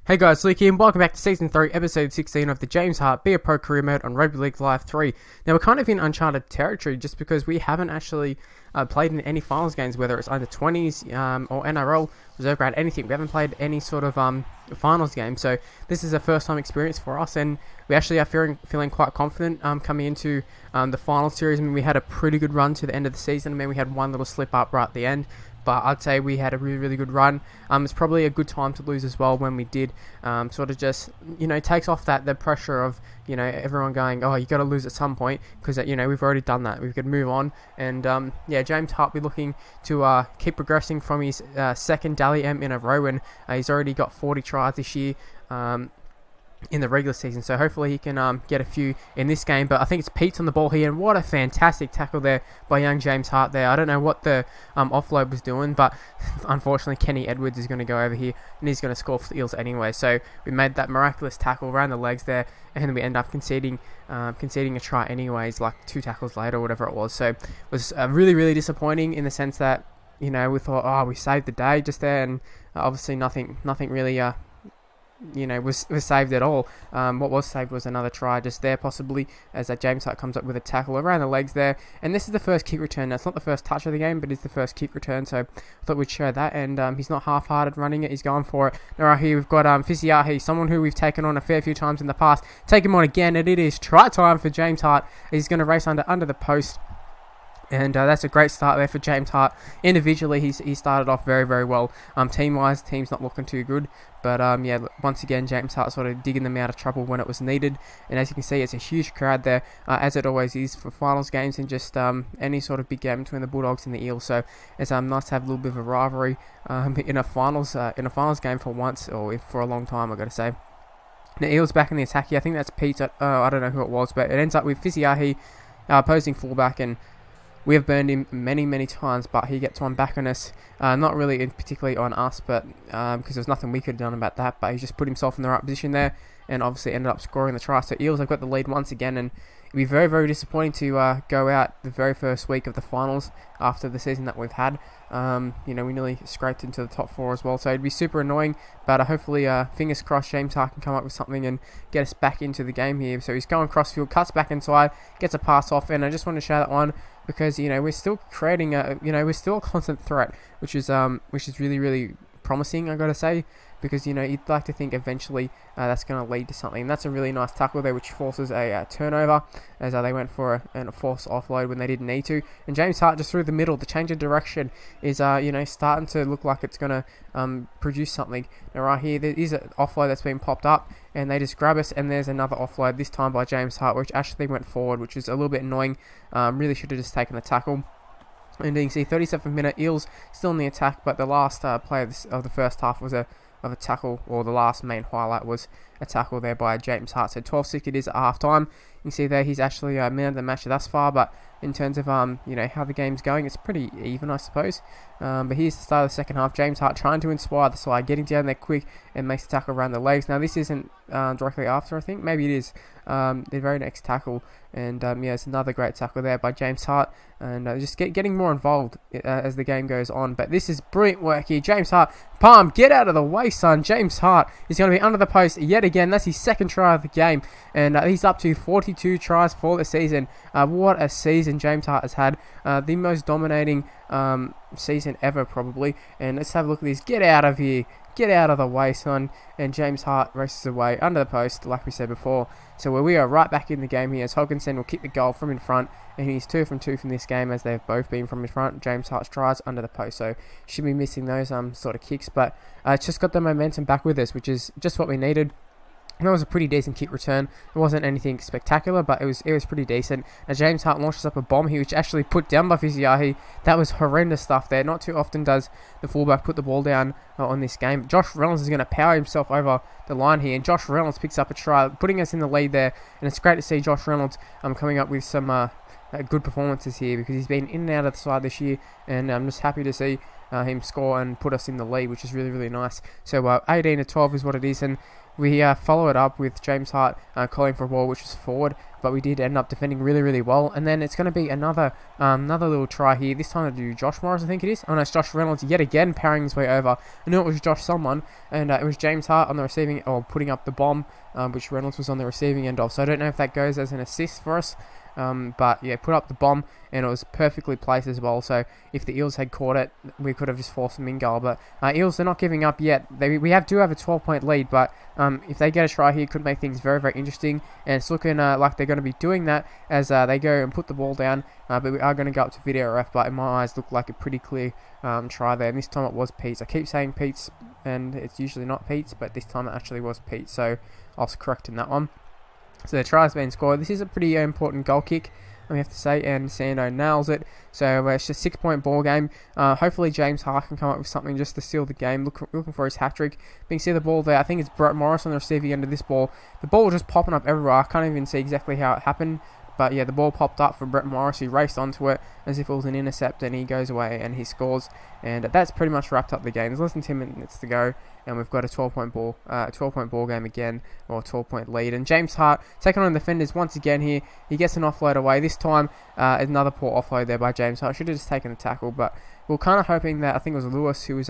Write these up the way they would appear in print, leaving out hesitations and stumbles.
Hey guys, Luke here, and welcome back to Season 3, Episode 16 of the James Hart Be a Pro Career Mode on Rugby League Live 3. Now, we're kind of in uncharted territory just because we haven't actually played in any finals games, whether it's under 20s or NRL, reserve grade, anything. We haven't played any sort of finals game, so this is a first-time experience for us, and we actually are feeling quite confident coming into the final series. I mean, we had a pretty good run to the end of the season. I mean, we had one little slip up right at the end, but I'd say we had a really, really good run. It's probably a good time to lose as well when we did. Sort of just, takes off the pressure of, everyone going, oh, you got to lose at some point, because, we've already done that. We could move on. And, James Hart will be looking to keep progressing from his second Dally M in a row, and he's already got 40 tries this year. In the regular season, so hopefully he can get a few in this game. But I think it's Pete's on the ball here, and what a fantastic tackle there by young James Hart there. I don't know what the offload was doing, but unfortunately Kenny Edwards is going to go over here and he's going to score for the Eels anyway. So we made that miraculous tackle around the legs there, and we end up conceding a try anyways, like 2 tackles later or whatever it was. So it was really, really disappointing in the sense that we thought, oh, we saved the day just there, and obviously nothing really was saved at all. What was saved was another try just there, possibly, as that James Hart comes up with a tackle around the legs there. And this is the first kick return. Now, it's not the first touch of the game, but it's the first kick return, so I thought we'd show that. And he's not half-hearted running it, he's going for it. Now, right here, we've got Fisiahi, someone who we've taken on a fair few times in the past. Take him on again, and it is try time for James Hart. He's going to race under the post. And that's a great start there for James Hart. Individually, he started off very, very well. Team-wise, team's not looking too good. But, once again, James Hart sort of digging them out of trouble when it was needed. And as you can see, it's a huge crowd there, as it always is for finals games and just any sort of big game between the Bulldogs and the Eels. So it's nice to have a little bit of a rivalry in a finals game for once, or for a long time, I've got to say. The Eels back in the attack here. I think that's Pete. I don't know who it was, but it ends up with Fisiahi opposing fullback, and we have burned him many, many times, but he gets one back on us. Not really particularly on us, but because there's nothing we could have done about that. But he just put himself in the right position there, and obviously ended up scoring the try. So Eels have got the lead once again, and it'd be very, very disappointing to go out the very first week of the finals after the season that we've had. We nearly scraped into the top 4 as well, so it'd be super annoying. But hopefully, fingers crossed, James Hart can come up with something and get us back into the game here. So he's going crossfield, cuts back inside, gets a pass off, and I just want to show that one because we're still creating we're still a constant threat, which is really, really promising, I gotta say. Because you'd like to think eventually that's going to lead to something. And that's a really nice tackle there, which forces a turnover, as they went for a forced offload when they didn't need to. And James Hart just through the middle. The change of direction is starting to look like it's going to produce something. Now right here, there is an offload that's been popped up, and they just grab us. And there's another offload, this time by James Hart, which actually went forward, which is a little bit annoying. Really should have just taken the tackle. And you can see 37th minute, Eels still in the attack, but the last play of the first half was a tackle, or the last main highlight was a tackle there by James Hart. So 12-6 it is at half time. You can see there he's actually man of the match thus far, but in terms of how the game's going, it's pretty even, I suppose. But here's the start of the second half. James Hart trying to inspire the side, getting down there quick and makes the tackle around the legs. Now this isn't directly after, I think. Maybe it is the very next tackle. And it's another great tackle there by James Hart, and just getting more involved as the game goes on. But this is brilliant work here. James Hart, palm, get out of the way, son. James Hart is going to be under the post yet again. That's his second try of the game, and he's up to 42 tries for the season. What a season James Hart has had. The most dominating season ever, probably. And let's have a look at this. Get out of here. Get out of the way, son. And James Hart races away under the post, like we said before. So we are right back in the game here, as Hogginson will kick the goal from in front, and he's 2 from 2 from this game, as they've both been from in front. James Hart's tries under the post, so should be missing those sort of kicks, but it's just got the momentum back with us, which is just what we needed. That was a pretty decent kick return. It wasn't anything spectacular, but it was pretty decent. And James Hart launches up a bomb here, which actually put down by Fisiahi. That was horrendous stuff there. Not too often does the fullback put the ball down on this game. Josh Reynolds is going to power himself over the line here, and Josh Reynolds picks up a try, putting us in the lead there. And it's great to see Josh Reynolds coming up with some good performances here, because he's been in and out of the side this year, and I'm just happy to see him score and put us in the lead, which is really, really nice. So 18-12 is what it is, and we follow it up with James Hart calling for a ball, which is forward, but but we did end up defending really, really well. And then it's going to be another little try here. This time to do Josh Morris, I think it is. Oh no, it's Josh Reynolds yet again powering his way over. I knew it was Josh someone, and it was James Hart on the receiving, or putting up the bomb, which Reynolds was on the receiving end of. So I don't know if that goes as an assist for us. But yeah, put up the bomb, and it was perfectly placed as well. So if the Eels had caught it, we could have just forced them in goal. But Eels, they're not giving up yet. We do have a 12-point lead, but if they get a try here, it could make things very, very interesting. And it's looking like they're going to be doing that as they go and put the ball down. But we are going to go up to video ref. But in my eyes, looked like a pretty clear try there. And this time it was Pete's. I keep saying Pete's, and it's usually not Pete's, but this time it actually was Pete. So I was correct in that one. So the try has been scored. This is a pretty important goal kick, we have to say, and Sando nails it. So it's just a 6-point ball game. Hopefully James Hart can come up with something just to seal the game. Looking for his hat-trick. But you can see the ball there. I think it's Brett Morris on the receiving end of this ball. The ball was just popping up everywhere. I can't even see exactly how it happened. But yeah, the ball popped up for Brett Morris. He raced onto it as if it was an intercept, and he goes away and he scores. And that's pretty much wrapped up the game. There's less than 10 minutes to go, and we've got a 12-point ball game again, or a 12-point lead. And James Hart taking on the defenders once again here. He gets an offload away. This time, another poor offload there by James Hart. Should have just taken the tackle, but we're kind of hoping that, I think it was Lewis who was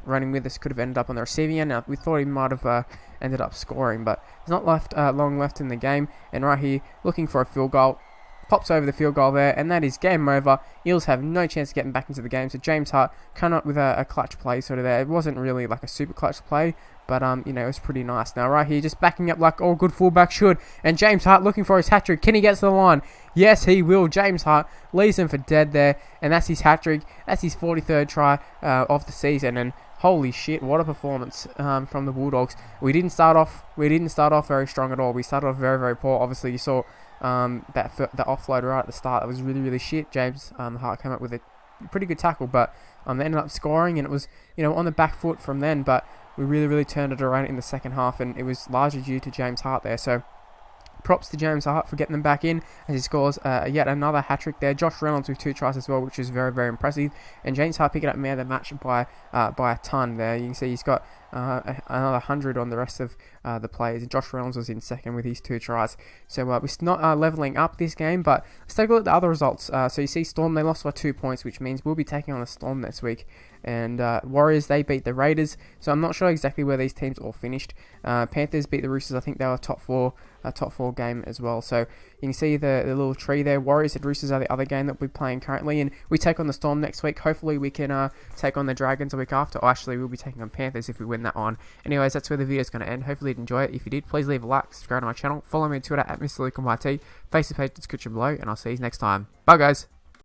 running with us, could have ended up on the receiving end. Now, we thought he might have ended up scoring, but there's not long left in the game. And right here, looking for a field goal, pops over the field goal there, and that is game over. Eels have no chance of getting back into the game. So James Hart came up with a clutch play sort of there. It wasn't really like a super clutch play, but it was pretty nice. Now right here, just backing up like all good fullbacks should, and James Hart looking for his hat-trick. Can he get to the line? Yes, he will. James Hart leaves him for dead there, and that's his hat-trick. That's his 43rd try of the season, and holy shit, what a performance from the Bulldogs. We didn't start off very strong at all. We started off very, very poor. Obviously, you saw that offload right at the start. That was really, really shit. James Hart came up with a pretty good tackle, but they ended up scoring, and it was on the back foot from then. But we really, really turned it around in the second half, and it was largely due to James Hart there. So props to James Hart for getting them back in as he scores yet another hat-trick there. Josh Reynolds with 2 tries as well, which is very, very impressive. And James Hart picking up man of the match by a ton there. You can see he's got another 100 on the rest of the players. And Josh Reynolds was in second with his 2 tries. So we're not levelling up this game, but let's take a look at the other results. So you see Storm, they lost by 2 points, which means we'll be taking on the Storm next week. And Warriors, they beat the Raiders. So I'm not sure exactly where these teams all finished. Panthers beat the Roosters. I think they were top four game as well. So you can see the little tree there. Warriors and Roosters are the other game that we're playing currently, and we take on the Storm next week. Hopefully we can take on the Dragons a week after. Or actually, we'll be taking on Panthers if we win that one. Anyways, that's where the video is going to end. Hopefully you'd enjoy it. If you did, please leave a like, subscribe to my channel, follow me on Twitter at MrLukeMYT, Facebook page description below, and I'll see you next time. Bye guys.